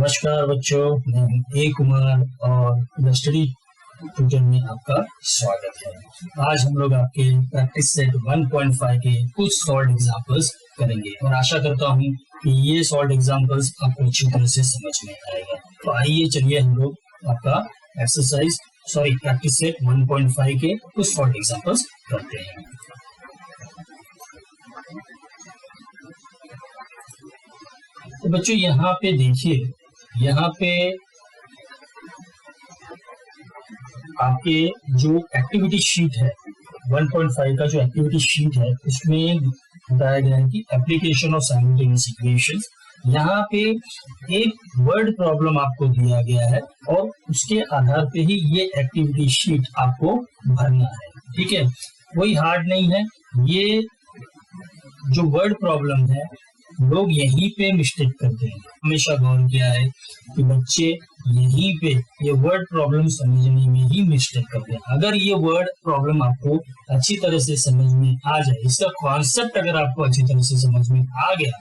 नमस्कार बच्चों, मैं ए कुमार और द स्टडी ट्यूटर में आपका स्वागत है। आज हम लोग आपके प्रैक्टिस सेट 1.5 के कुछ सॉल्व एग्जांपल्स करेंगे और आशा करता हूं कि ये सॉल्व एग्जांपल्स आपको अच्छी तरह से समझ में आएगा। तो आइए चलिए हम लोग आपका प्रैक्टिस सेट 1.5 के कुछ सॉल्व एग्जांपल्स करते हैं। तो बच्चों यहाँ पे देखिए, यहाँ पे आपके जो एक्टिविटी शीट है 1.5 का जो एक्टिविटी शीट है उसमें बताया गया है कि एप्लीकेशन ऑफ साइमल्टेनियस इक्वेशंस। यहाँ पे एक वर्ड प्रॉब्लम आपको दिया गया है और उसके आधार पे ही ये एक्टिविटी शीट आपको भरना है। ठीक है, कोई हार्ड नहीं है। ये जो वर्ड प्रॉब्लम है लोग यहीं पे मिस्टेक करते हैं। हमेशा गौर किया है कि बच्चे यहीं पे ये वर्ड प्रॉब्लम समझने में ही मिस्टेक करते हैं। अगर ये वर्ड प्रॉब्लम आपको अच्छी तरह से समझ में आ जाए, इसका कॉन्सेप्ट अगर आपको अच्छी तरह से समझ में आ गया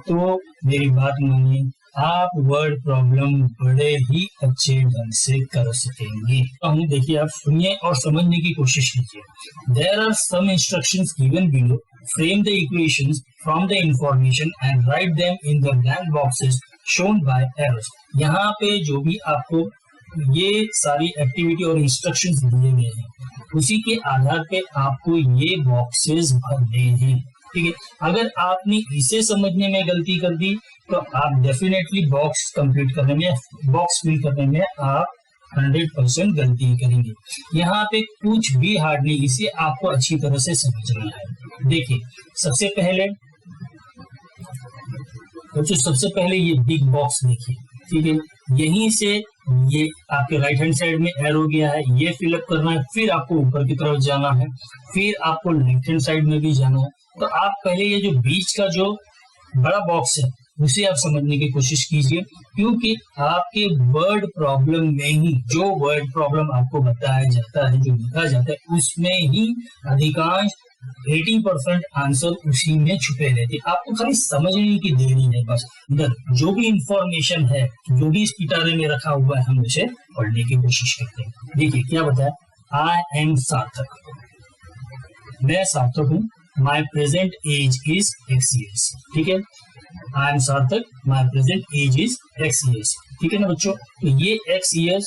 तो मेरी बात मानिए, आप वर्ड प्रॉब्लम बड़े ही अच्छे ढंग से कर सकेंगे। तो हम देखिए, आप सुनिए और समझने की कोशिश कीजिए। There are some instructions given below. Frame the equations from the information and write them in the blank boxes shown by arrows। यहाँ पे जो भी आपको ये सारी एक्टिविटी और इंस्ट्रक्शंस दिए गए हैं उसी के आधार पे आपको ये बॉक्सेस भरने हैं। ठीक है, अगर आपने इसे समझने में गलती कर दी तो आप डेफिनेटली बॉक्स कंप्लीट करने में, बॉक्स फिल करने में आप 100% गलती करेंगे। यहाँ पे कुछ भी हार्ड नहीं, इसे आपको अच्छी तरह से समझना है। देखिए, सबसे पहले ये बिग बॉक्स देखिए। ठीक है, यहीं से ये आपके राइट हैंड साइड में एरो गया है, ये फिलअप करना है, फिर आपको ऊपर की तरफ जाना है, फिर आपको लेफ्ट हैंड साइड में भी जाना है। तो आप पहले ये जो बीच का जो बड़ा बॉक्स है उसे आप समझने की कोशिश कीजिए, क्योंकि आपके वर्ड प्रॉब्लम में ही जो वर्ड प्रॉब्लम आपको बताया जाता है, जो लिखा जाता है, उसमें ही अधिकांश 80% आंसर उसी में छुपे रहते हैं। आपको खाली समझने की देरी है, बस अंदर जो भी इंफॉर्मेशन है, जो भी इस पिटारे में रखा हुआ है, हम उसे पढ़ने की कोशिश करते हैं। देखिए क्या बताया, आई एम सार्थक, मैं सार्थक हूँ। My present age is X years। ठीक है, I am Sarthak, my present age is X years। ठीक है ना बच्चों, तो ये X years,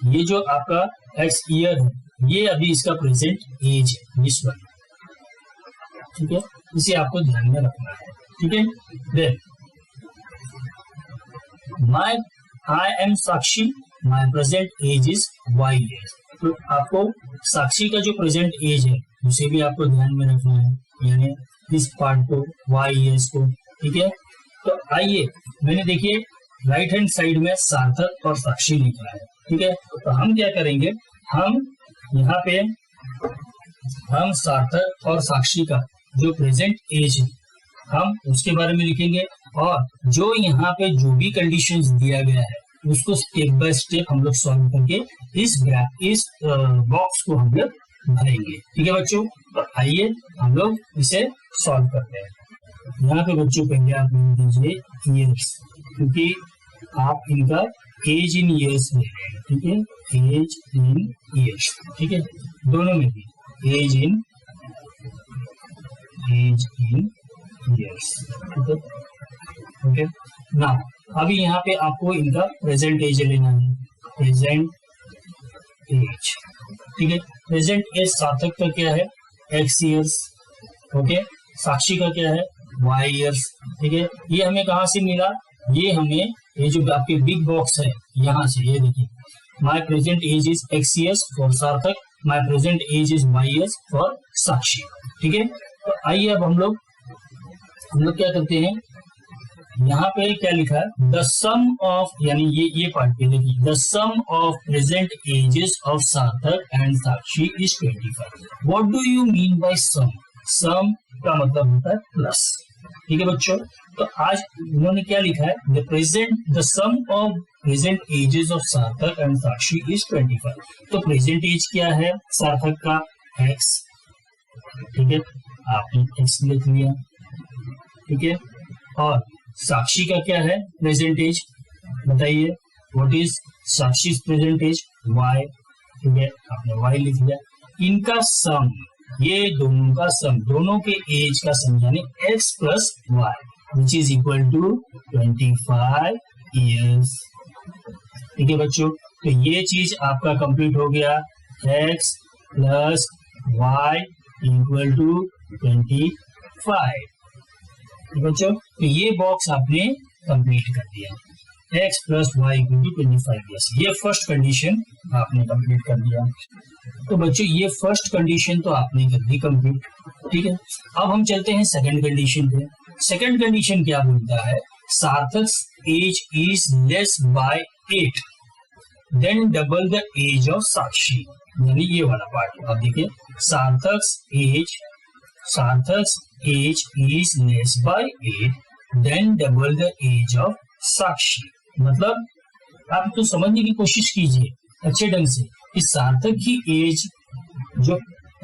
ये जो आपका X year है, ये अभी इसका प्रेजेंट एज है, इस वाला। ठीक है, इसे आपको ध्यान में रखना है। ठीक है, then I am Sakshi, my present age is Y years। तो आपको साक्षी का जो प्रेजेंट एज है उसे भी आपको ध्यान में रखना है, यानी इस पार्ट को, Y years को। ठीक है, तो आइए, मैंने देखिए राइट हैंड साइड में सार्थक और साक्षी लिखा है। ठीक है, तो हम क्या करेंगे, हम यहाँ पे हम सार्थक और साक्षी का जो प्रेजेंट एज है हम उसके बारे में लिखेंगे, और जो यहाँ पे जो भी कंडीशंस दिया गया है उसको स्टेप बाय स्टेप हम लोग सॉल्व करके इस बॉक्स को हम लोग भरेंगे। ठीक है बच्चों, तो आइए हम लोग इसे सॉल्व करते हैं। यहाँ पे बच्चों पहले आप लिख दीजिए ईयर्स, क्योंकि आप इनका एज इन ईयर्स ले रहे हैं। ठीक है, एज इन ईयर्स। ठीक है, दोनों में भी एज इन ईयर्स। ठीक है, ओके ना। अभी यहाँ पे आपको इनका प्रेजेंट एज लेना है, प्रेजेंट एज। ठीक है, प्रेजेंट एज सार्थक का क्या है, X years। ओके, साक्षी का क्या है, Y years। ठीक है, ये हमें कहाँ से मिला, ये हमें ये जो आपके बिग बॉक्स है यहाँ से, ये देखिए, my present age is X years for Sarthak, my present age is Y years for Sakshi. ठीक है, तो आइए अब हम लोग क्या करते हैं, यहाँ पे क्या लिखा है, द सम ऑफ, यानी ये पार्ट पे देखिए, the sum of present ages of Sarthak and Sakshi is 25। What do you mean by sum? Sum का मतलब होता है प्लस। ठीक है बच्चों, तो आज उन्होंने क्या लिखा है, the sum of present ages of Sarthak and Sakshi is 25। तो प्रेजेंट एज क्या है सार्थक का, X। ठीक है, आपने X लिख लिया। ठीक है, और साक्षी का क्या है प्रेजेंट एज, बताइए what is Sakshi present age y, ठीक है, आपने y लिख दिया। इनका सम, ये दोनों का सम, दोनों के एज का सम यानी x plus y which is equal to 25 years. ठीक है बच्चों, तो ये चीज आपका कंप्लीट हो गया, x plus y equal to 25। बच्चों तो ये बॉक्स आपने कंप्लीट कर दिया, x plus Y equal to 25 years. ये फर्स्ट कंडीशन आपने कंप्लीट कर दिया। तो बच्चों ये फर्स्ट कंडीशन तो आपने कर दी कंप्लीट, ठीक है। अब हम चलते हैं सेकंड कंडीशन पे। सेकंड कंडीशन क्या बोलता है, Sarthak age is less by 8 than double the age of Sakshi, यानी ये वाला पार्ट आप देखिए, Sarthak age is less by 8 than double the age of Sakshi. मतलब आप तो समझने की कोशिश कीजिए अच्छे ढंग से कि सार्थक की एज जो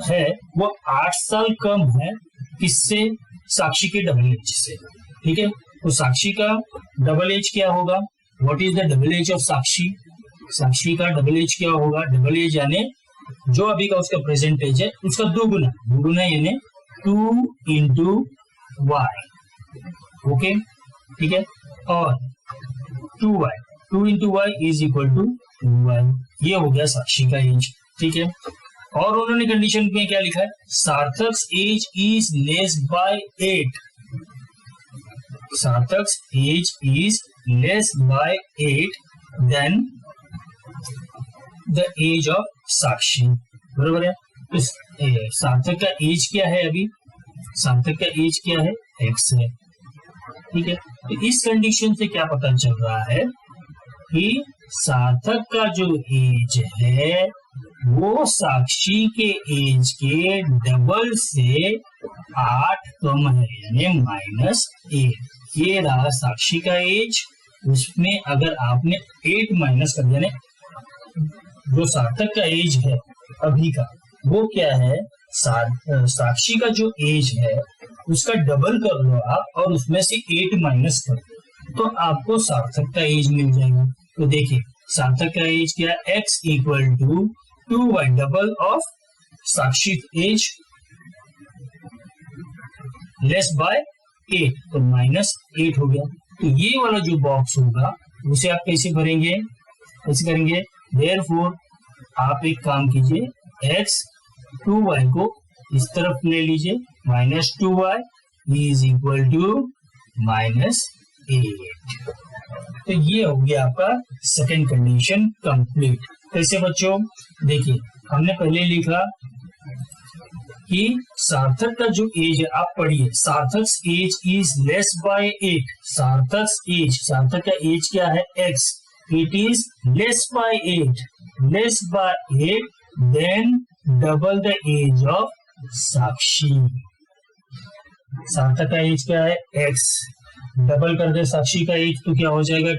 है वो 8 साल कम है किससे, साक्षी के डबल एज से, ठीक है। तो साक्षी का डबल एज क्या होगा, what is the double age of Sakshi, Sakshi का डबल एज क्या होगा, डबल एज यानी जो अभी का उसका प्रेजेंट एज है उसका दोगुना, दोगुना यानी 2 इंटू वाई, ओके, ठीक है। और 2y, 2 into Y is equal to 2y, ये हो गया साक्षी का एज, ठीक है। और उन्होंने कंडीशन में क्या लिखा है, Sarthak age is less by 8, Sarthak age is less by 8 than the age of Sakshi, बरोबर है। तो सार्थक का एज क्या है, अभी सार्थक का एज क्या है, x है, ठीक है। तो इस कंडीशन से क्या पता चल रहा है कि सार्थक का जो एज है वो साक्षी के एज के डबल से 8 कम है, यानी -8। ये रहा साक्षी का एज, उसमें अगर आपने 8 माइनस कर दिया, जो सार्थक का एज है अभी का वो क्या है, साक्षी का जो एज है उसका डबल कर लो आप और उसमें से 8 माइनस कर दो तो आपको सार्थक का एज मिल जाएगा। तो देखिए सार्थक का एज क्या है, x equal to 2y double of Sakshi age less by 8, तो -8 हो गया। तो ये वाला जो बॉक्स होगा उसे आप कैसे भरेंगे, कैसे करेंगे, देयरफॉर आप एक काम कीजिए, x 2y को इस तरफ ले लीजिए, -2y इज इक्वल टू -8। तो ये हो गया आपका सेकंड कंडीशन कंप्लीट। कैसे बच्चों, देखिए हमने पहले लिखा कि सार्थक का जो एज है, आप पढ़िए, Sarthak age is less by 8, सार्थक का एज क्या है, x, it is less by 8 than double the age of Sakshi. Sarthak का एज क्या है, x, डबल कर दे साक्षी का एज तो क्या हो जाएगा,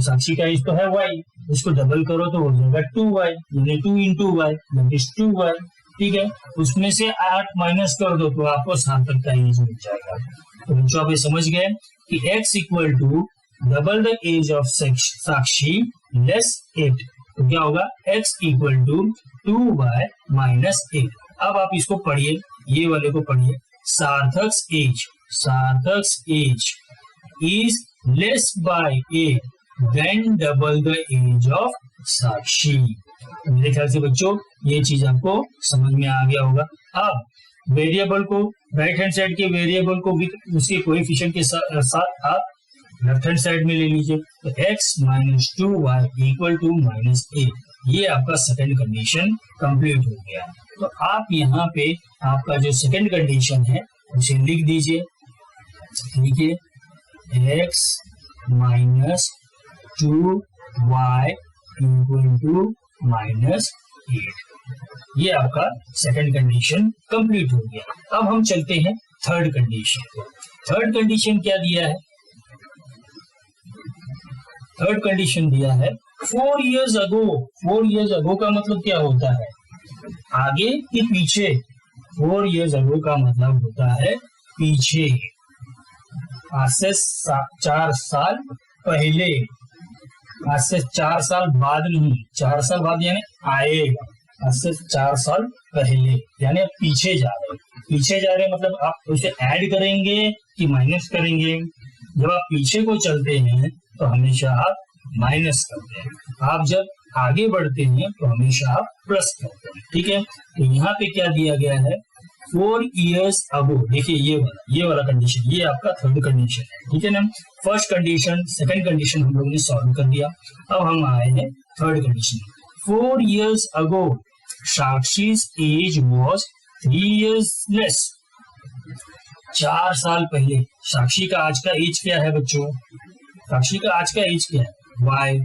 साक्षी का एज तो है y, उसको डबल करो तो हो जाएगा 2y, यानी 2 into Y that is 2y, ठीक है। उसमें से 8 माइनस कर दो तो आपको सार्थक का एज मिल जाएगा। तो बच्चों आप ये समझ गए कि x equal to double the age of Sakshi less 8, तो क्या होगा, x equal to 2y minus 8। अब आप इसको पढ़िए, ये वाले को पढ़िए, Sarthak age is less by 8 than double the age of Sakshi. मेरे ख्याल से बच्चों ये चीज आपको समझ में आ गया होगा। अब वेरिएबल को, राइट हैंड साइड के वेरिएबल को भी उसके कोएफिशिएंट के साथ आप लेफ्ट हैंड साइड में ले लीजिए, तो x minus 2y equal to -8, ये आपका सेकंड कंडीशन कंप्लीट हो गया। तो आप यहाँ पे आपका जो सेकंड कंडीशन है उसे लिख दीजिए, लिखिए x minus 2y equal to -8, ये आपका सेकंड कंडीशन कंप्लीट हो गया। अब हम चलते हैं थर्ड कंडीशन को। थर्ड कंडीशन क्या दिया है, थर्ड कंडीशन दिया है 4 years ago। 4 years ago का मतलब क्या होता है, आगे कि पीछे, 4 years ago का मतलब होता है पीछे, आज से 4 साल पहले, आज से 4 साल बाद नहीं, 4 साल बाद यानी आएगा, आज से 4 साल पहले यानी आप पीछे जा रहे हैं। पीछे जा रहे हैं मतलब आप उसे ऐड करेंगे कि माइनस करेंगे। जब आप पीछे को चलते हैं तो हमेशा आप माइनस करते हैं, आप जब आगे बढ़ते हैं तो हमेशा आप प्लस करते हैं। ठीक है, तो यहाँ पे क्या दिया गया है, 4 years ago। देखिए ये वाला कंडीशन, ये आपका थर्ड कंडीशन है। ठीक है ना, फर्स्ट कंडीशन सेकंड कंडीशन हम लोगों ने सॉल्व कर दिया। अब हम आए हैं third condition. 4 years ago साक्षी's age was 3 years less। 4 साल पहले साक्षी का आज का एज क्या है बच्चों, साक्षी का आज का एज क्या है y,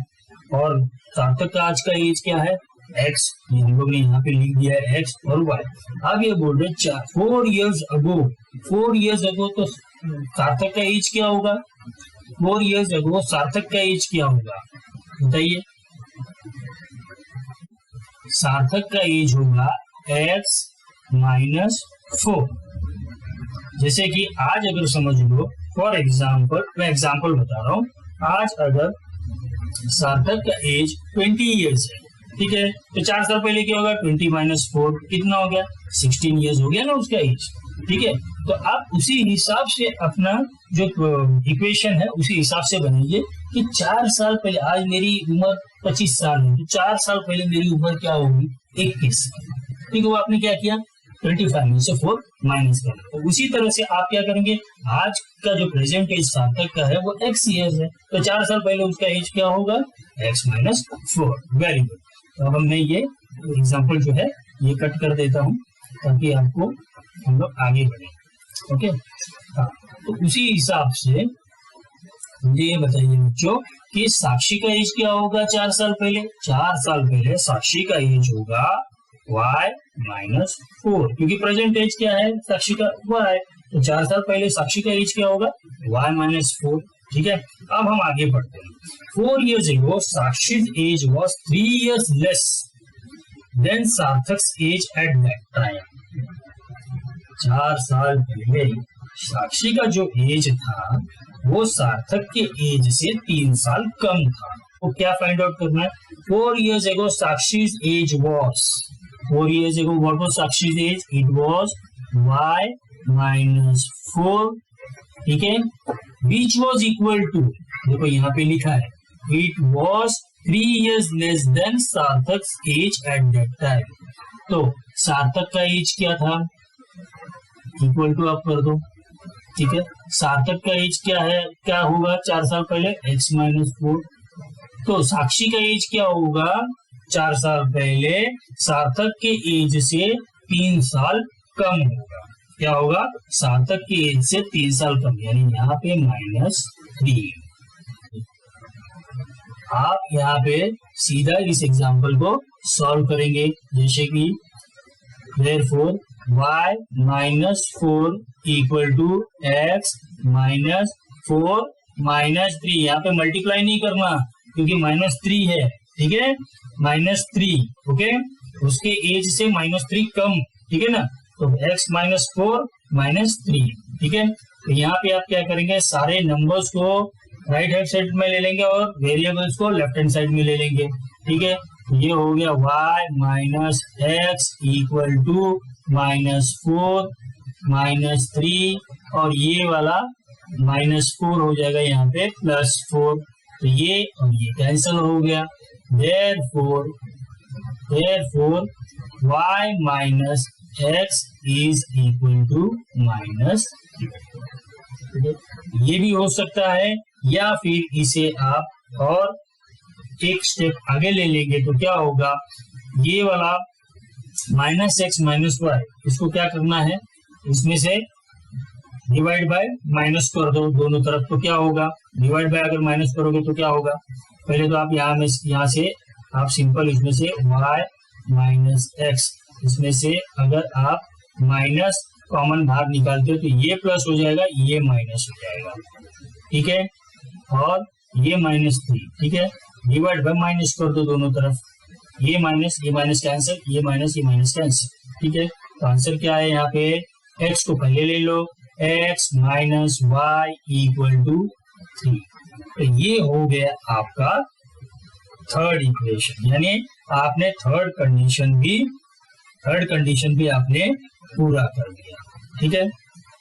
और सार्थक का आज का एज क्या है x। ये हम लोग ने यहाँ पे लिख दिया है x और y। अब ये बोल रहे 4 years ago, 4 years ago तो सार्थक का एज क्या होगा, 4 years ago सार्थक का एज क्या होगा बताइए। सार्थक का एज होगा x -4। जैसे कि आज अगर समझ लो, फॉर एग्जाम्पल मैं एग्जाम्पल बता रहा हूँ, आज अगर सार्थक का एज 20 ईयर्स है, ठीक है, तो 4 साल पहले क्या होगा, 20 - 4 कितना हो गया, 16 ईयर्स हो गया ना उसका एज। ठीक है, तो आप उसी हिसाब से अपना जो इक्वेशन है उसी हिसाब से बनाइए कि 4 साल पहले, आज मेरी उम्र 25 साल है, तो 4 साल पहले मेरी उम्र क्या होगी 21 साल। ठीक है, वो आपने क्या किया 25 में से 4 माइनस कर। तो उसी तरह से आप क्या करेंगे, आज का जो प्रेजेंट एज सार्थक का है वो x ईयर्स है, तो 4 साल पहले उसका एज क्या होगा x - 4। Very good. तो अब मैं ये एग्जांपल जो है ये कट कर देता हूँ ताकि आपको हम लोग आगे बढ़े। ओके, हाँ, तो उसी हिसाब से मुझे ये बताइए बच्चों कि साक्षी का एज क्या होगा 4 साल पहले। 4 साल पहले साक्षी का एज होगा y - 4, क्योंकि प्रेजेंट एज क्या है साक्षी का y, तो 4 साल पहले साक्षी का एज क्या होगा y - 4। ठीक है, अब हम आगे बढ़ते हैं। 4 years ago Sakshi's age was 3 years less than Sarthak's age at that time। 4 साल पहले साक्षी का जो एज था वो सार्थक के एज से 3 साल कम था। तो क्या फाइंड आउट करना है, 4 years ago Sakshi's age was, 4 years ago what was Sakshi's age, it was y - 4। ठीक है, which was equal to, देखो यहाँ पे लिखा है it was 3 years less than सार्थक's age at that time। तो सार्थक का एज क्या था, इक्वल टू आप कर दो। ठीक है, सार्थक का एज क्या है, क्या होगा 4 साल पहले x - 4, तो साक्षी का एज क्या होगा 4 साल पहले सार्थक के एज से 3 साल कम होगा। क्या होगा, सार्थक के एज से 3 साल कम, यानी यहाँ पे -3। आप यहाँ पे सीधा इस एग्जांपल को सॉल्व करेंगे, जैसे कि therefore y - 4 equal to x - 4 - 3। यहाँ पे मल्टीप्लाई नहीं करना क्योंकि -3 है। ठीक है, -3, ओके, उसके एज से -3 कम। ठीक है ना, तो x - 4 - 3। ठीक है, तो यहाँ पे आप क्या करेंगे, सारे नंबर्स को राइट हैंड साइड में ले लेंगे और वेरिएबल्स को लेफ्ट हैंड साइड में ले लेंगे। ठीक है, ये हो गया y - x इक्वल टू -4 - 3, और ये वाला -4 हो जाएगा यहाँ पे +4, तो ये और ये कैंसिल हो गया। therefore y - x is equal to -3। ये भी हो सकता है, या फिर इसे आप और एक स्टेप आगे ले लेंगे तो क्या होगा, ये वाला -x - y इसको क्या करना है, इसमें से डिवाइड बाय माइनस कर दो दोनों तरफ, तो क्या होगा, डिवाइड बाय अगर माइनस करोगे तो क्या होगा, पहले तो आप यहाँ से आप सिंपल इसमें से y - x, इसमें से अगर आप माइनस कॉमन बाहर निकालते हो तो ये प्लस हो जाएगा, ये माइनस हो जाएगा। ठीक है, और ये -3। ठीक है, डिवाइड बाय माइनस कर दो दोनों तरफ, ये माइनस कैंसिल, ये माइनस कैंसिल। ठीक है, तो आंसर क्या है, यहाँ पे x को पहले ले लो, x - y इक्वल टू 3। तो ये हो गया आपका थर्ड इक्वेशन, यानी आपने थर्ड कंडीशन भी आपने पूरा कर दिया। ठीक है,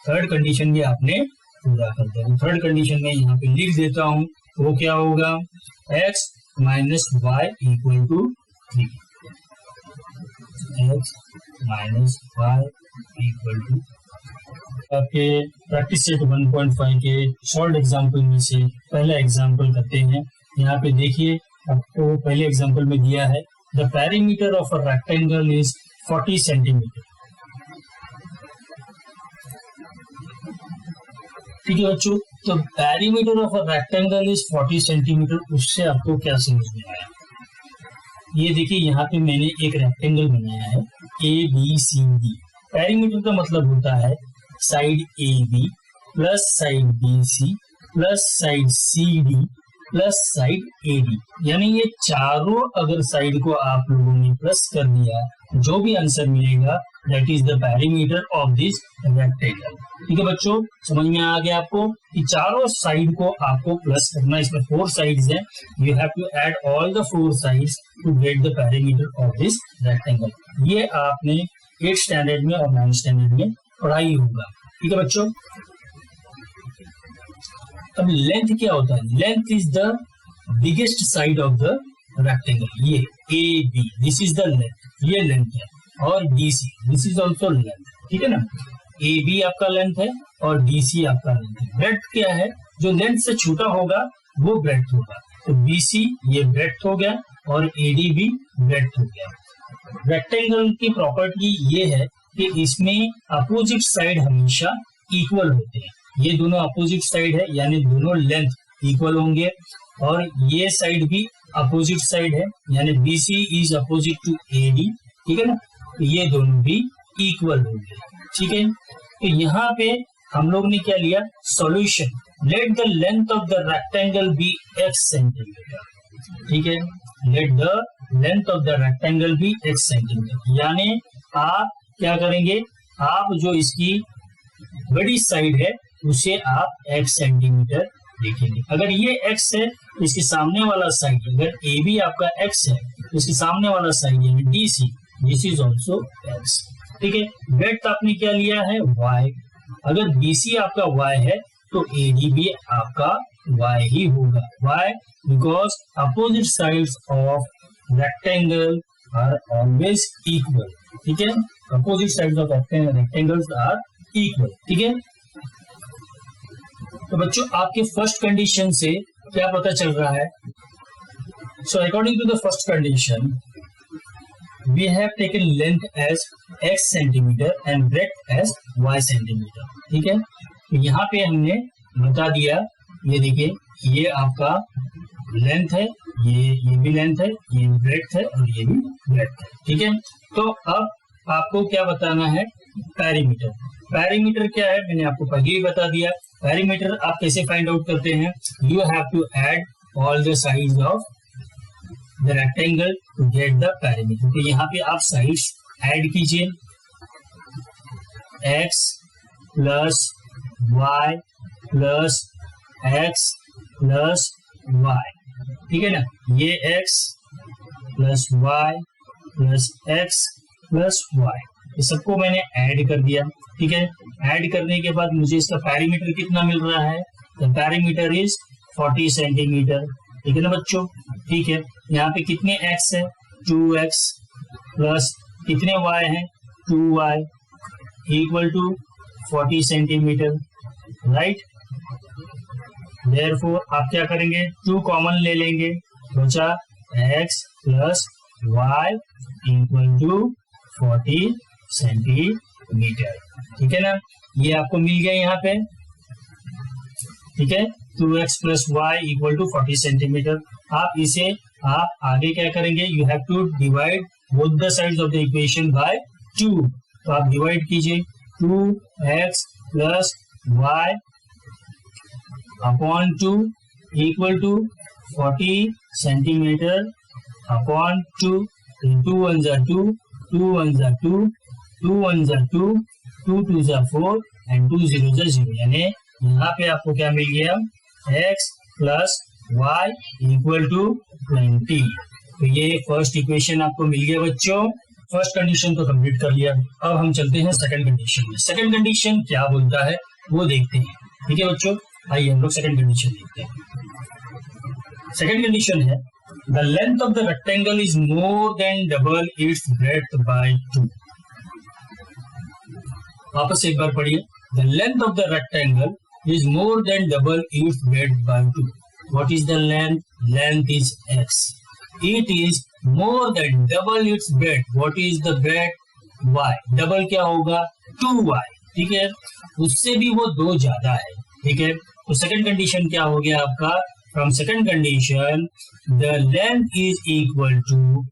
थर्ड कंडीशन भी आपने पूरा कर दिया। थर्ड कंडीशन में यहाँ पे लिख देता हूँ, वो क्या होगा, x minus Y equal to 3, x minus Y equal to. आपके प्रैक्टिस सेट 1.5 के सॉल्व एग्जाम्पल में से पहला एग्जाम्पल करते हैं। यहाँ पे देखिए, आपको पहले एग्जाम्पल में दिया है the perimeter of a rectangle is 40 centimetre. ठीक है बच्चों, तो perimeter of a rectangle is 40 centimetre, उससे आपको क्या समझ में आया? ये देखिए, यहाँ पे मैंने एक रेक्टेंगल बनाया है ABCD। पेरीमीटर का मतलब होता है side AB plus side BC plus side CD plus side AD, यानी ये चारों अगर साइड को आप लोगों ने प्लस कर दिया, जो भी आंसर मिलेगा that is the perimeter of this rectangle. ठीक है बच्चों, समझ में आ गया आपको कि चारों साइड को आपको प्लस करना। इसमें 4 साइड्स हैं, you have to add all the 4 sides to get the perimeter of this rectangle. ये आपने 8th स्टैंडर्ड में और 9th स्टैंडर्ड में पढ़ाई होगा। ठीक है बच्चों, अब लेंथ क्या होता है? Length is the biggest side of the rectangle. ये AB, this is the length, ये लेंथ है, और DC, this is also length. ठीक है ना, AB आपका लेंथ है और DC आपका लेंथ है। ब्रेड्थ क्या है? जो लेंथ से छोटा होगा वो ब्रेड्थ होगा, तो BC ये ब्रेड्थ हो गया और AD भी ब्रेड्थ हो गया। रेक्टेंगल की प्रॉपर्टी ये है कि इसमें अपोजिट साइड हमेशा इक्वल होते हैं। ये दोनों अपोजिट साइड है, यानी दोनों लेंथ इक्वल होंगे, और ये साइड भी अपोजिट साइड है, यानी BC is opposite to AD। ठीक है ना, तो ये दोनों भी इक्वल होंगे। ठीक है, तो यहाँ पे हम लोग ने क्या लिया? Solution, let the length of the rectangle be x centimetre. ठीक है, let the length of the rectangle be x centimetre, यानी आप क्या करेंगे, आप जो इसकी बड़ी साइड है उसे आप x सेंटीमीटर देखेंगे। अगर ये x है तो इसके सामने वाला साइड, अगर AB आपका x है तो इसके सामने वाला साइड यानी DC, this is also x। ठीक है, ब्रेड्थ आपने क्या लिया है? y। अगर BC आपका y है तो AD भी आपका y ही होगा। why? Because opposite sides of rectangle are always equal. ठीक है, opposite sides of rectangles are equal. ठीक है, तो बच्चों आपके फर्स्ट कंडीशन से क्या पता चल रहा है? So according to the first condition we have taken length as x centimetre and breadth as y centimetre. ठीक है, तो यहाँ पे हमने बता दिया, ये देखिए, ये आपका लेंथ है, ये भी लेंथ है, ये ब्रेड्थ है और ये भी ब्रेड्थ है। ठीक है, तो अब आपको क्या बताना है? पेरीमीटर। पेरीमीटर क्या है? मैंने आपको पहले ही बता दिया। पेरीमीटर आप कैसे फाइंड आउट करते हैं? You have to add all the sides of the rectangle to get the perimeter. तो यहाँ पे आप साइड्स ऐड कीजिए, x plus y plus x plus y। ठीक है ना, ये x plus y plus x plus y, ये सबको मैंने ऐड कर दिया। ठीक है, ऐड करने के बाद मुझे इसका पेरीमीटर कितना मिल रहा है? The perimeter is 40 centimetre. ठीक है ना बच्चों, ठीक है, यहाँ पे कितने x है? 2x प्लस कितने y है? 2y equal to 40 centimetre, right. Therefore आप क्या करेंगे? 2 कॉमन ले लेंगे, बचा x plus y equal to 40 centimetre. ठीक है ना, ये आपको मिल गया यहाँ पे। ठीक है, 2x plus Y equal to 40 centimetre. आप इसे आप आगे क्या करेंगे? You have to divide both the sides of the equation by 2। तो आप डिवाइड कीजिए, 2x plus Y upon 2 equal to 40 centimetre upon 2। 2 1 जा 2, 2 1 जा 2, 2 1 जा 2, 2 2 जा 4 एंड 2 0 जा 0, यानी यहाँ पे आपको क्या मिल गया? x plus y equal to 20। तो ये फर्स्ट इक्वेशन आपको मिल गया बच्चों। फर्स्ट कंडीशन तो कंप्लीट कर लिया। अब हम चलते हैं सेकंड कंडीशन में। सेकंड कंडीशन क्या बोलता है वो देखते हैं। ठीक है बच्चों, आइए हम लोग सेकंड कंडीशन देखते हैं। सेकंड कंडीशन है the length of the rectangle is more than double its breadth by 2। वापस एक बार पढ़िए। The length of the rectangle is more than double its breadth by 2। What is the length? Length is x. It is more than double its breadth. What is the breadth? y. Double क्या होगा? 2y। ठीक है, उससे भी वो 2 ज्यादा है। ठीक है, तो सेकंड कंडीशन क्या हो गया आपका? From second condition the length is equal to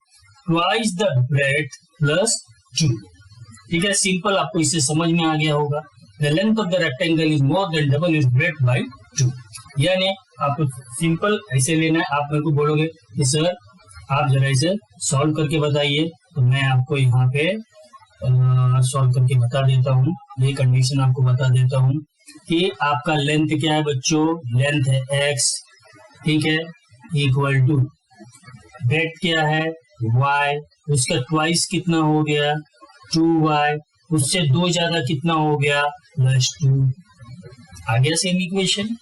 twice the breadth plus 2। ठीक है, सिंपल, आपको इससे समझ में आ गया होगा। The length of the rectangle is more than double its breadth by 2। यानी आपको सिंपल ऐसे लेना है। आप मेरे को बोलोगे कि सर आप जरा इसे सॉल्व करके बताइए, तो मैं आपको यहाँ पे सॉल्व करके बता देता हूँ। ये कंडीशन आपको बता देता हूँ कि आपका लेंथ क्या है बच्चों? लेंथ है x। ठीक है, इक्वल टू ब्रेड्थ क्या है? y। उसका ट्वाइस कितना हो गया? 2y। उससे 2 ज्यादा कितना हो गया? प्लस 2। आ गया सेम इक्वेशन।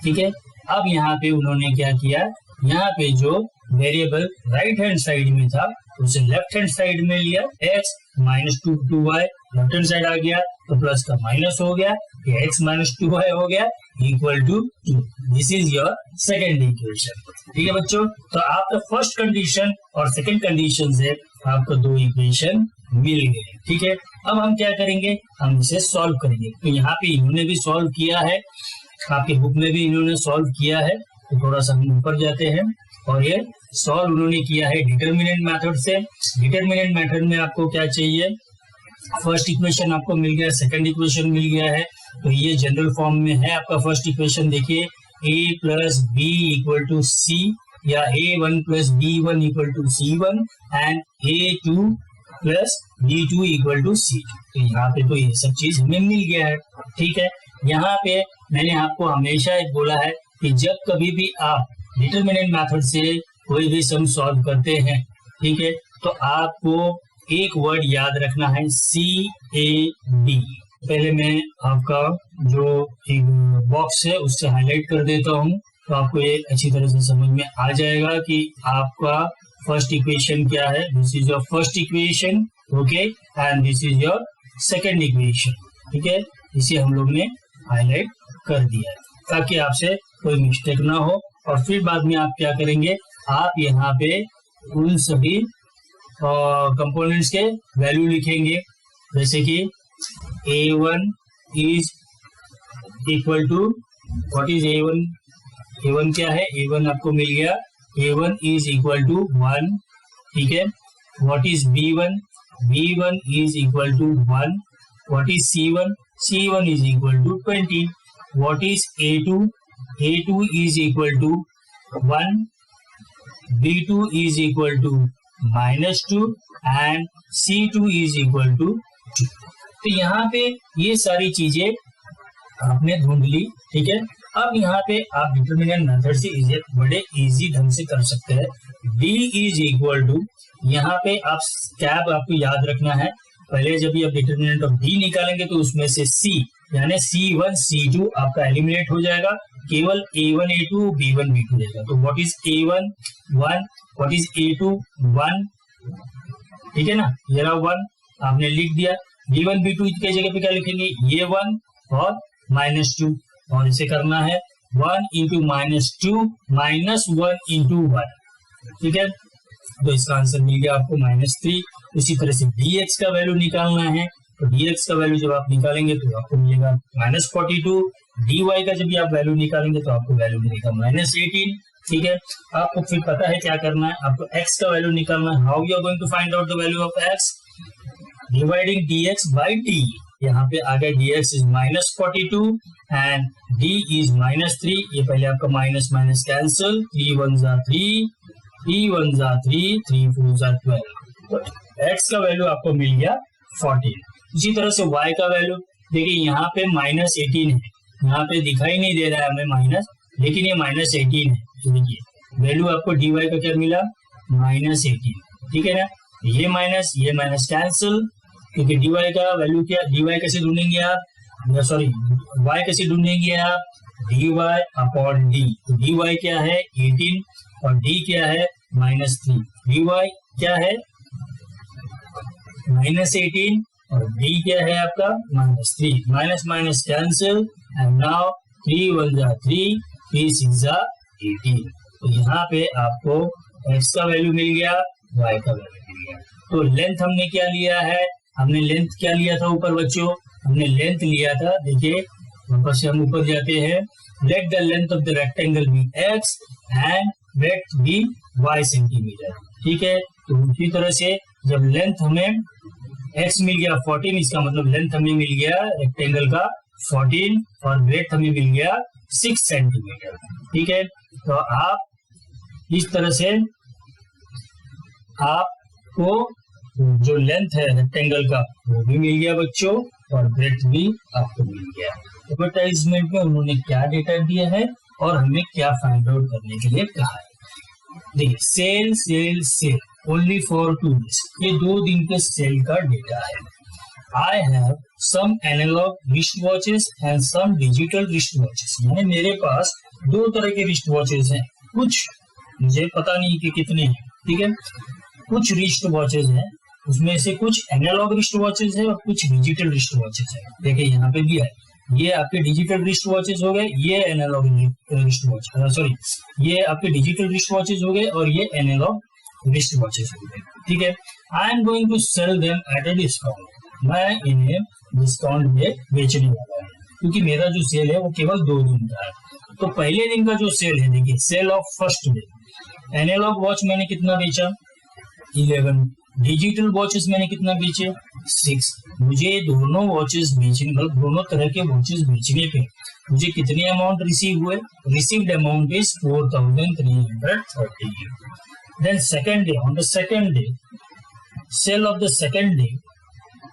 ठीक है, अब यहाँ पे उन्होंने क्या किया? यहाँ पे जो वेरिएबल राइट हैंड साइड में था उसे लेफ्ट हैंड साइड में लिया। x minus 2y left hand side आ गया तो प्लस का माइनस हो गया, x माइनस 2y हो गया equal to 2। This is your second equation. ठीक है बच्चों, तो आपका फर्स्ट कंडीशन और सेकेंड कंडीशन से आपको 2 इक्वेशन मिल गए। ठीक है, अब हम क्या करेंगे? हम इसे सॉल्व करेंगे। तो यहाँ पे इन्होंने भी सॉल्व किया है, आपके बुक में भी इन्होंने सॉल्व किया है। तो थोड़ा सा हम ऊपर जाते हैं और ये सॉल्व उन्होंने किया है डिटरमिनेंट मेथड से। डिटरमिनेंट मेथड में आपको क्या चाहिए? फर्स्ट इक्वेशन आपको मिल गया, सेकंड इक्वेशन मिल गया है, तो ये जनरल फॉर्म में है आपका फर्स्ट इक्वेशन। देखिए a plus B equal to C या a1 plus b1 equal to c1 and a2 plus b2 equal to c2। तो यहाँ पे तो ये सब चीज हमें मिल गया है। ठीक है, यहाँ पे मैंने आपको हमेशा एक बोला है कि जब कभी भी आप डिटरमिनेंट मेथड से कोई भी सम सॉल्व करते हैं, ठीक है, तो आपको एक वर्ड याद रखना है CAD। पहले मैं आपका जो एक बॉक्स है उससे हाईलाइट कर देता हूँ, तो आपको ये अच्छी तरह से समझ में आ जाएगा कि आपका फर्स्ट इक्वेशन क्या है। This is your first equation, okay, and this is your second equation. ठीक है, इसे हम लोग ने हाईलाइट कर दिया है ताकि आपसे कोई मिस्टेक ना हो। और फिर बाद में आप क्या करेंगे? आप यहाँ पे उन सभी कंपोनेंट्स के वैल्यू लिखेंगे, जैसे कि A1 is equal to, what is A1? A1 क्या है? A1 आपको मिल गया, A1 इज इक्वल टू 1। ठीक है, what is B1? B1 is equal to 1। What is C1? C1 is equal to 20. What is A2? A2 is equal to 1. B2 is equal to minus 2 and C2 is equal to 2. तो यहाँ पे ये सारी चीजें आपने ढूंढ ली। ठीक है, अब यहाँ पे आप डिटरमिनेंट मेथड से इसे बड़े इजी ढंग से कर सकते हैं। D is equal to, यहाँ पे आप कैब आपको याद रखना है। पहले जब भी आप डिटरमिनेंट ऑफ डी निकालेंगे तो उसमें से सी यानी C1 C2 आपका एलिमिनेट हो जाएगा, केवल A1 A2 B1 B2 रहेगा। तो what is A1? 1। What is A2? 1। ठीक है ना, ये रहा 1 आपने लिख दिया। B1 B2 की जगह पे क्या लिखेंगे? ये 1 और माइनस 2, और इसे करना है 1 इंटू माइनस 2 माइनस 1 इंटू 1। ठीक है, तो इसका आंसर मिल गया आपको -3। उसी तरह से dx का वैल्यू निकालना है, तो dx का वैल्यू जब आप निकालेंगे तो आपको मिलेगा -42। dy का जब भी आप वैल्यू निकालेंगे तो आपको वैल्यू मिलेगा -18। ठीक है, आपको फिर पता है क्या करना है, आपको x का वैल्यू निकालना है। How you are going to find out the value of x? Dividing dx by d। यहाँ पे आ गया dx is -42 and d is -3। ये पहले आपका माइनस माइनस कैंसिल, 3 1 जा 3, 3 1 जा 3, 3 4 जा 12। तो x का वैल्यू आपको मिल गया 14। इसी तरह से y का वैल्यू देखिए, यहाँ पे -18 है, यहाँ पे दिखाई नहीं दे रहा है हमें माइनस, लेकिन ये -18 है। तो देखिए वैल्यू आपको dy का क्या मिला, -18, ठीक है ना। ये माइनस कैंसिल, क्योंकि dy का वैल्यू क्या, dy कैसे ढूंढेंगे आप, सॉरी y कैसे ढूंढेंगे आप, dy अपॉन d। तो dy क्या है 18 और d क्या है -3। dy क्या है -18 और d क्या है आपका -3। Minus minus cancel and now 3 1 जा 3, 3 6 जा 18। तो यहाँ पे आपको x का वैल्यू मिल गया, y का वैल्यू मिल गया। तो लेंथ हमने क्या लिया है, हमने लेंथ क्या लिया था ऊपर बच्चों, हमने लेंथ लिया था, देखिए वापस से हम ऊपर जाते हैं। Let the length of the rectangle be x and breadth be y centimetre, ठीक है। तो उसी तरह से जब लेंथ हमें x मिल गया 14, इसका मतलब लेंथ हमें मिल गया रेक्टेंगल का 14 और ब्रेड्थ हमें मिल गया 6 सेंटीमीटर, ठीक है। तो आप इस तरह से आपको जो लेंथ है रेक्टेंगल का वो भी मिल गया बच्चों और ब्रेड्थ भी आपको मिल गया। एडवर्टाइजमेंट में उन्होंने क्या डेटा दिया है और हमें क्या फाइंड आउट करने के लिए कहा है। देखिए sale sale sale only for 2 days, ये 2 दिन के सेल का डेटा है। I have some analogue wrist watches and some digital wrist watches, यानी मेरे पास 2 तरह के रिस्ट वॉचेस हैं, कुछ मुझे पता नहीं कि कितने हैं, ठीक है। कुछ रिस्ट वॉचेस हैं, उसमें से कुछ एनालॉग रिस्ट वॉचेस है और कुछ डिजिटल रिस्ट वॉचेस है। देखिए यहाँ पे भी है, ये आपके डिजिटल रिस्ट वॉचेस हो गए, ये एनालॉग रिस्ट वॉच, सॉरी ये आपके डिजिटल रिस्ट वॉचेस हो गए और ये एनालॉग रिस्ट वॉचेस हो गए, ठीक है। I am going to sell them at a discount, मैं इन्हें डिस्काउंट में बेचने वाला हूँ, क्योंकि मेरा जो सेल है वो केवल 2 दिन का है। तो पहले दिन का जो सेल है, देखिए sale of first day, analogue watch मैंने कितना बेचा 11, डिजिटल वॉचेस मैंने कितना बेचे 6। मुझे दोनों वॉचेस बेचने, मतलब दोनों तरह के वॉचेस बेचने पे मुझे कितने अमाउंट रिसीव हुए, received amount is 4330। Then second day, on the second day sale of the second day,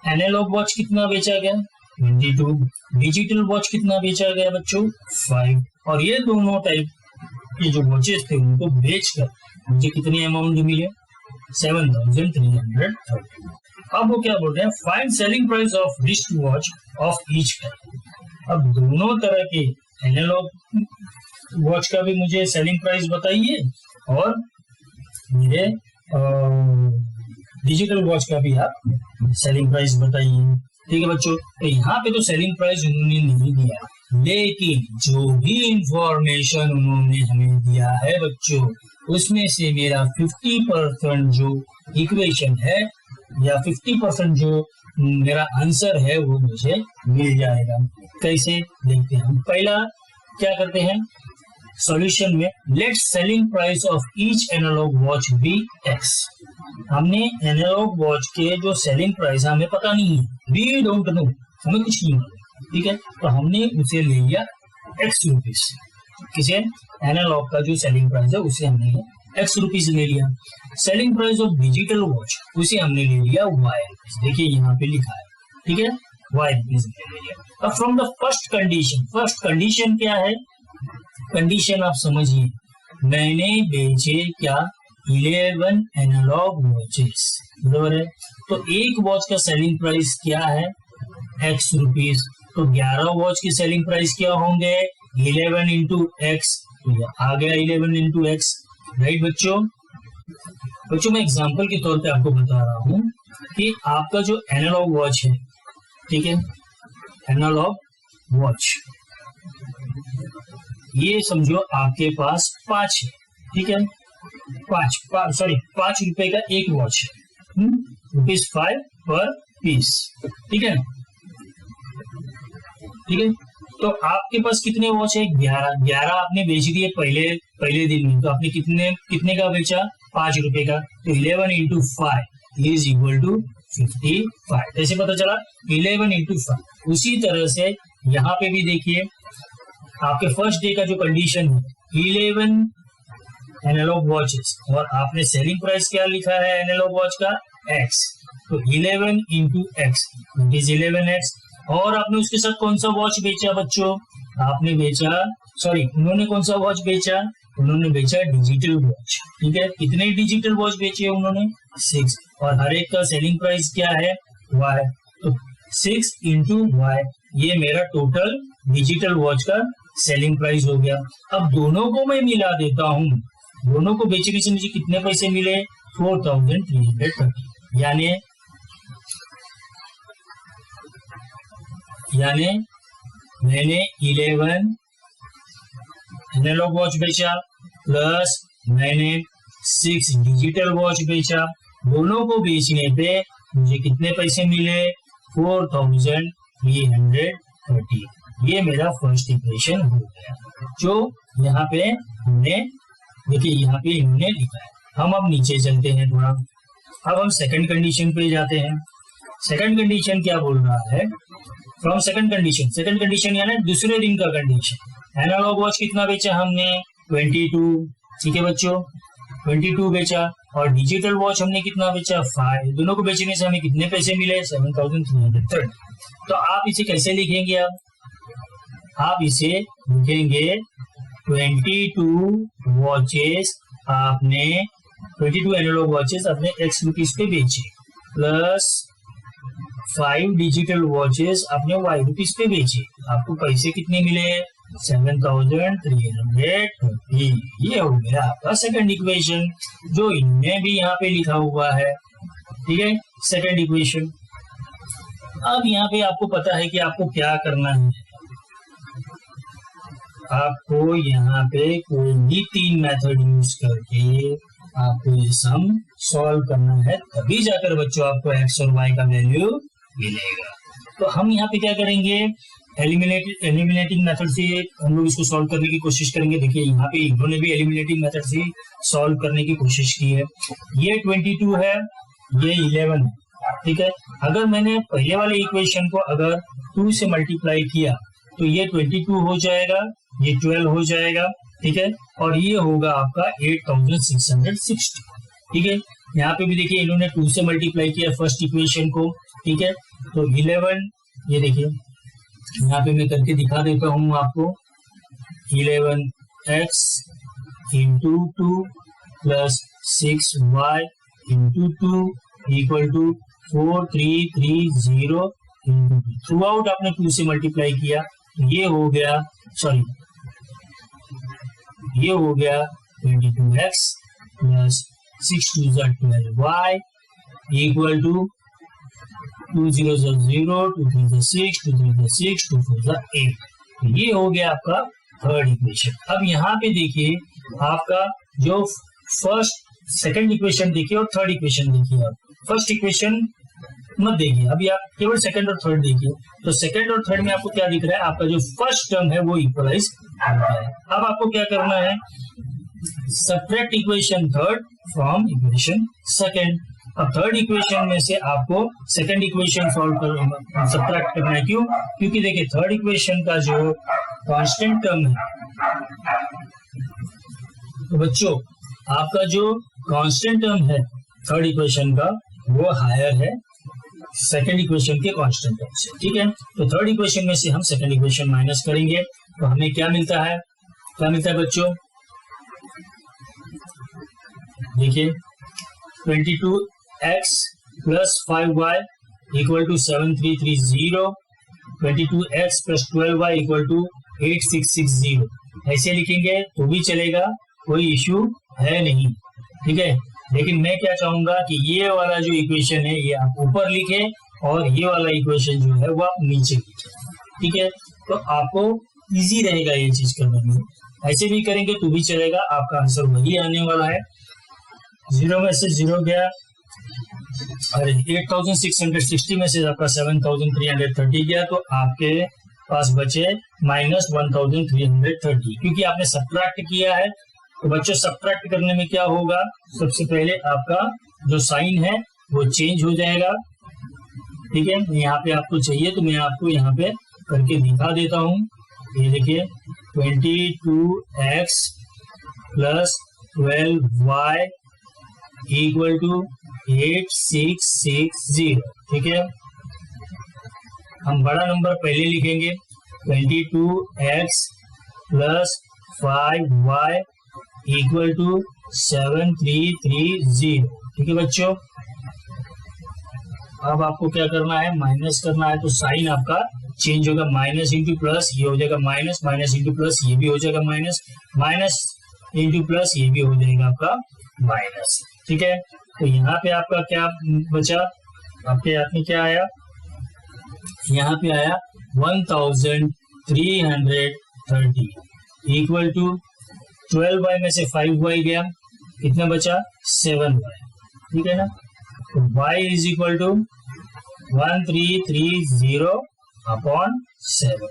analogue watch कितना बेचा गया 22, डिजिटल वॉच कितना बेचा गया बच्चों 5। और ये दोनों टाइप के जो वॉचेस थे उनको बेचकर मुझे कितने अमाउंट मिले 7330। अब वो क्या बोल रहे हैं, find selling price of wrist watch of each type. अब दोनों तरह के एनालॉग वॉच का भी मुझे सेलिंग प्राइस बताइए और मेरे डिजिटल वॉच का भी आप सेलिंग प्राइस बताइए, ठीक है बच्चों। तो यहाँ पे तो सेलिंग प्राइस उन्होंने नहीं दिया, लेकिन जो भी इंफॉर्मेशन उन्होंने हमें दिया है बच्चों, उसमें से मेरा 50% जो इक्वेशन है या 50% जो मेरा आंसर है वो मुझे मिल जाएगा। कैसे देखते हैं हम, पहला क्या करते हैं सॉल्यूशन में, let selling price of each analogue watch be x। हमने एनालॉग वॉच के जो सेलिंग प्राइस हमें पता नहीं है, वी डोंट नो, हमें कुछ नहीं मालूम, ठीक है। तो हमने उसे ले लिया x रुपीज, किसे एनालॉग का जो सेलिंग प्राइस है उसे हमने x रुपीज ले लिया। Selling price of digital watch उसे हमने ले लिया y रुपीज, देखिए यहाँ पे लिखा है, ठीक है y रुपीज ले लिया। अब from the first condition, first condition क्या है, कंडीशन आप समझिए, मैंने बेचे क्या 11 एनालॉग वॉचेस, बराबर है। तो एक वॉच का सेलिंग प्राइस क्या है x रुपीज, तो 11 वॉच की सेलिंग प्राइस क्या होंगे 11 इंटू एक्स, आ गया 11 इंटू एक्स, राइट बच्चों। बच्चों मैं एग्जांपल के तौर पे आपको बता रहा हूँ कि आपका जो एनालॉग वॉच है, ठीक है एनालॉग वॉच, ये समझो आपके पास 5 है, ठीक है 5 रुपए का एक वॉच है, ₹5 पर पीस, ठीक है ठीक है। तो आपके पास कितने वॉच है 11 आपने बेच दिए पहले दिन में, तो आपने कितने का बेचा 5 रुपए का, तो 11 इंटू 5 इज इक्वल टू 55। कैसे पता चला 11 इंटू 5। उसी तरह से यहाँ पे भी देखिए आपके फर्स्ट डे का जो कंडीशन है 11 एनालॉग वॉचेस और आपने सेलिंग प्राइस क्या लिखा है एनालॉग वॉच का x, तो 11 इंटू एक्स इज 11x। और आपने उसके साथ कौन सा वॉच बेचा बच्चों आपने बेचा, सॉरी उन्होंने कौन सा वॉच बेचा, उन्होंने बेचा डिजिटल वॉच। ठीक है, कितने डिजिटल वॉच बेचे उन्होंने, 6, और हर एक का सेलिंग प्राइस क्या है, y, तो 6 इंटू वाई, ये मेरा टोटल डिजिटल वॉच का सेलिंग प्राइस हो गया। अब दोनों को मैं मिला देता हूँ, दोनों को बेचने से मुझे कितने पैसे मिले, 4330, यानी मैंने 11 एनालॉग वॉच बेचा प्लस मैंने 6 डिजिटल वॉच बेचा, दोनों को बेचने पे मुझे कितने पैसे मिले, 4330। ये मेरा फर्स्ट इक्वेशन हो गया, जो यहाँ पे हमने देखिए यहाँ पे इन्होंने लिखा है। हम अब नीचे चलते हैं थोड़ा, अब हम सेकंड कंडीशन पे जाते हैं। सेकंड कंडीशन क्या बोल रहा है, फ्रॉम सेकंड कंडीशन यानी दूसरे दिन का कंडीशन। एनालॉग वॉच कितना बेचा हमने, 22, ठीक है बच्चों, 22 बेचा, और डिजिटल वॉच हमने कितना बेचा, 5। दोनों को बेचने से हमें कितने पैसे मिले, 7330। तो आप इसे कैसे लिखेंगे, आप इसे लिखेंगे 22 वॉचेस आपने, 22 एनालॉग वॉचेस आपने x रुपीज पे बेचे, प्लस 5 डिजिटल वॉचेस आपने y रुपीज पे बेचे, आपको पैसे कितने मिले, 7330। ये हो गया आपका सेकंड इक्वेशन, जो इनमें भी यहाँ पे लिखा हुआ है। ठीक है, सेकंड इक्वेशन। अब यहाँ पे आपको पता है कि आपको क्या करना है, आपको यहाँ पे कोई भी 3 मेथड यूज करके आपको ये सम सॉल्व करना है, तभी जाकर बच्चों आपको x और y का वैल्यू मिलेगा। तो हम यहाँ पे क्या करेंगे, एलिमिनेटिंग मेथड से हम लोग इसको सॉल्व करने की कोशिश करेंगे। देखिए यहाँ पे इन्होंने भी एलिमिनेटिंग मेथड से सॉल्व करने की कोशिश की है। ये 22 है, ये 11 है, ठीक है। अगर मैंने पहले वाले इक्वेशन को अगर 2 से मल्टीप्लाई किया तो ये 22 हो जाएगा, ये 12 हो जाएगा, ठीक है, और ये होगा आपका 8660, ठीक है। यहाँ पे भी देखिए इन्होंने 2 से मल्टीप्लाई किया फर्स्ट इक्वेशन को, ठीक है, तो 11, ये देखिए यहाँ पे मैं करके दिखा देता हूँ आपको, 11x into 2 plus 6y into 2 equal to 4330 into 2। Throughout आपने 2 से मल्टीप्लाई किया, ये हो गया, सॉरी ये हो गया 22x plus 6 2 12y equal to 2 0 0 2 3 6 2 3 6 2 4 8। ये हो गया आपका थर्ड इक्वेशन। अब यहाँ पे देखिए आपका जो फर्स्ट सेकंड इक्वेशन देखिए और थर्ड इक्वेशन देखिए, आप फर्स्ट इक्वेशन मत देखिए, अभी आप केवल सेकंड और थर्ड देखिए। तो सेकंड और थर्ड में आपको क्या दिख रहा है, आपका जो फर्स्ट टर्म है वो इक्वलाइज हो रहा है। अब आपको क्या करना है, subtract equation third from equation second. अब थर्ड इक्वेशन में से आपको सेकंड इक्वेशन सॉल्व कर सबट्रैक्ट करना है। क्यों? क्योंकि देखिए थर्ड इक्वेशन का जो कांस्टेंट टर्म है, तो बच्चों आपका जो कांस्टेंट टर्म है थर्ड इक्वेशन का वो हायर है सेकंड इक्वेशन के कांस्टेंट टर्म से, ठीक है। तो थर्ड इक्वेशन में से हम सेकंड इक्वेशन माइनस करेंगे तो हमें क्या मिलता है, क्या मिलता है बच्चों, देखिए 22x plus 5y equal to 7330, 22x plus 12y equal to 8660। ऐसे लिखेंगे तो भी चलेगा, कोई इश्यू है नहीं, ठीक है। लेकिन मैं क्या चाहूंगा कि ये वाला जो इक्वेशन है ये आप ऊपर लिखे और ये वाला इक्वेशन जो है वो आप नीचे लिखे, ठीक है। तो आपको इजी रहेगा ये चीज करने में। ऐसे भी करेंगे तो भी चलेगा, आपका आंसर वही आने वाला है। 0 में से 0 गया, अरे 8660 में से आपका 7330 गया, तो आपके पास बचे माइनस 1330, क्योंकि आपने सब्ट्रैक्ट किया है। तो बच्चों सब्ट्रैक्ट करने में क्या होगा, सबसे पहले आपका जो साइन है वो चेंज हो जाएगा, ठीक है। यहाँ पे आपको चाहिए तो मैं आपको यहाँ पे करके दिखा देता हूँ। ये देखिए 22x plus 12y equal to 8660, ठीक है। हम बड़ा नंबर पहले लिखेंगे 22x plus 5y equal to 7330। ठीक है बच्चों, अब आपको क्या करना है, माइनस करना है, तो साइन आपका चेंज होगा, माइनस इंटू प्लस ये हो जाएगा माइनस, माइनस इंटू प्लस ये भी हो जाएगा माइनस, माइनस इंटू प्लस ये भी हो जाएगा आपका माइनस। ठीक है, तो यहाँ पे आपका क्या बचा, आपके हाथ में क्या आया, यहाँ पे आया 1330 इक्वल टू 12y में से 5y गया, कितना बचा 7y। ठीक है ना, तो y is equal to 1330 upon 7।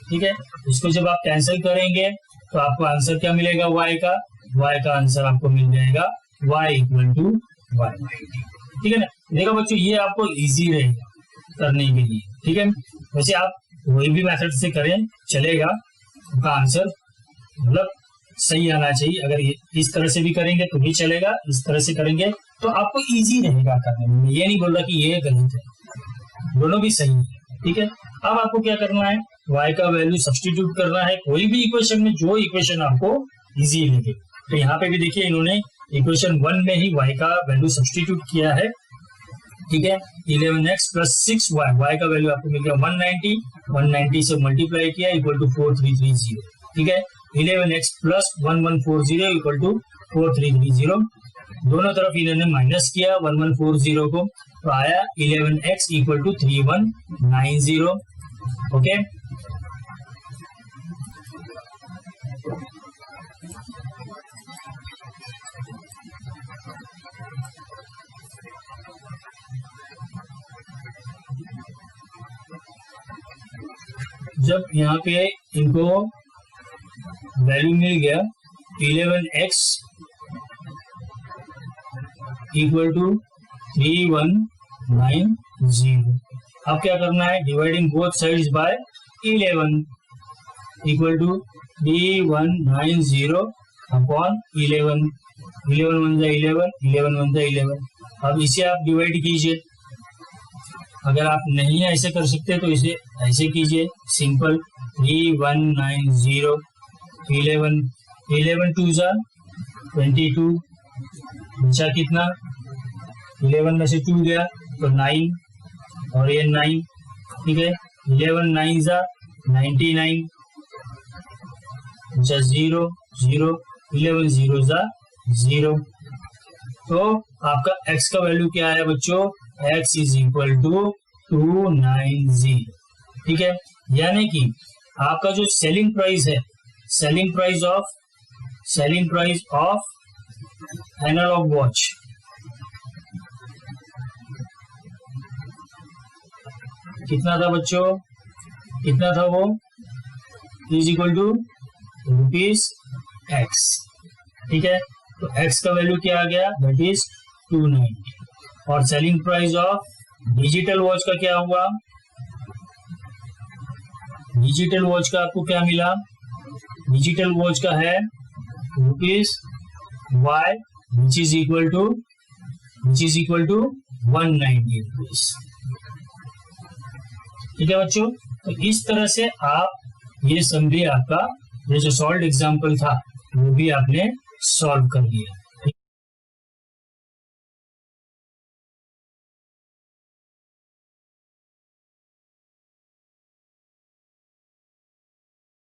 ठीक है, इसको जब आप कैंसिल करेंगे तो आपको आंसर क्या मिलेगा, y का आंसर आपको मिल जाएगा y इक्वल टू 190। ठीक है ना, देखो बच्चों ये आपको इजी रहेगा करने के लिए। ठीक है, वैसे आप कोई भी मेथड से करें चलेगा, आपका आंसर मतलब सही आना चाहिए। अगर इस तरह से भी करेंगे तो भी चलेगा, इस तरह से करेंगे तो आपको इजी रहेगा करने में। ये नहीं बोल रहा कि ये गलत है, दोनों भी सही है। ठीक है, अब आपको क्या करना है, y का वैल्यू सब्स्टिट्यूट करना है कोई भी इक्वेशन में, जो इक्वेशन आपको इजी लगे। तो यहाँ पे भी देखिए इन्होंने इक्वेशन 1 में ही y का वैल्यू सब्स्टिट्यूट किया है। ठीक है, 11x प्लस 6y, y का वैल्यू आपको मिल गया 190, 190 से मल्टीप्लाई किया इक्वल टू 4330। ठीक है, 11x प्लस 1140 इक्वल टू 4330, दोनों तरफ इन्होंने माइनस किया 1140 को, तो आया 11x इक्वल टू 3190। ओके, जब यहाँ पे इनको वैल्यू मिल गया 11x इक्वल टू 3190, अब क्या करना है, dividing both sides by 11 equal to 3190 upon 11, 11 1 जा 11, 11 1 जा 11। अब इसे आप डिवाइड कीजिए, अगर आप नहीं ऐसे कर सकते तो इसे ऐसे कीजिए, सिंपल 3190, 11 11 2 जा 22, बचा कितना, 11 में से 2 गया तो 9 और ये 9। ठीक है, 11 9 जा 99, बचा 0 0, 11 0 जा 0। तो आपका x का वैल्यू क्या है बच्चों, x इज इक्वल टू 290। ठीक है, यानी कि आपका जो सेलिंग प्राइस है, selling price of analogue watch कितना था बच्चों, कितना था वो, इज इक्वल टू ₹x। ठीक है, तो x का वैल्यू क्या आ गया, दैट इज 290। और selling price of digital watch का क्या हुआ, डिजिटल वॉच का आपको क्या मिला, डिजिटल वॉच का है ₹y which is equal to 190 rupees. ठीक है बच्चों, तो इस तरह से आप ये समझिए, आपका ये जो सॉल्व एग्जाम्पल था वो भी आपने सॉल्व कर लिया।